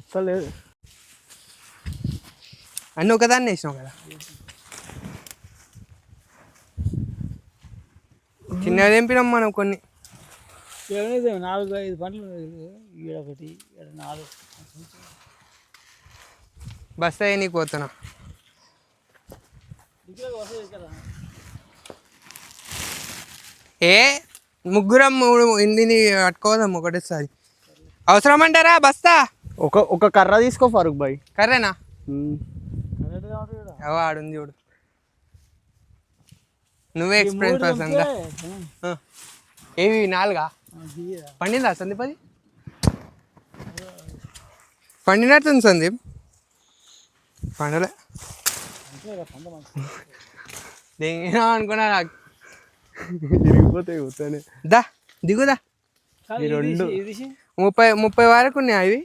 అస్సలు లేదు. అన్నీ ఒకదాన్ని వేసినావు కదా. చిన్నగా తెంపినాం మనం కొన్ని. 4-5 పంటలు ఈడొకటి 4. బస్తా నీకు పోతున్నా. ఏ ముగ్గురం 3 పట్టుకోదాం ఒకటేసారి. అవసరం అంటారా బస్తా? ఒక కర్ర తీసుకో ఫారూక్ భాయ్. కర్రేనా? ఆడుంది చూడు. నువ్వే ఎక్స్పీరియన్స్ పర్సన్ గా. ఏవి 4 పండిందా సందీప్? అది పండినట్టుంది సందీప్. పండలే దిగినా అనుకున్నా. నాకు విరిగిపోతాయి. దా దిగుదా. 2 30 వరకు ఉన్నాయి అవి.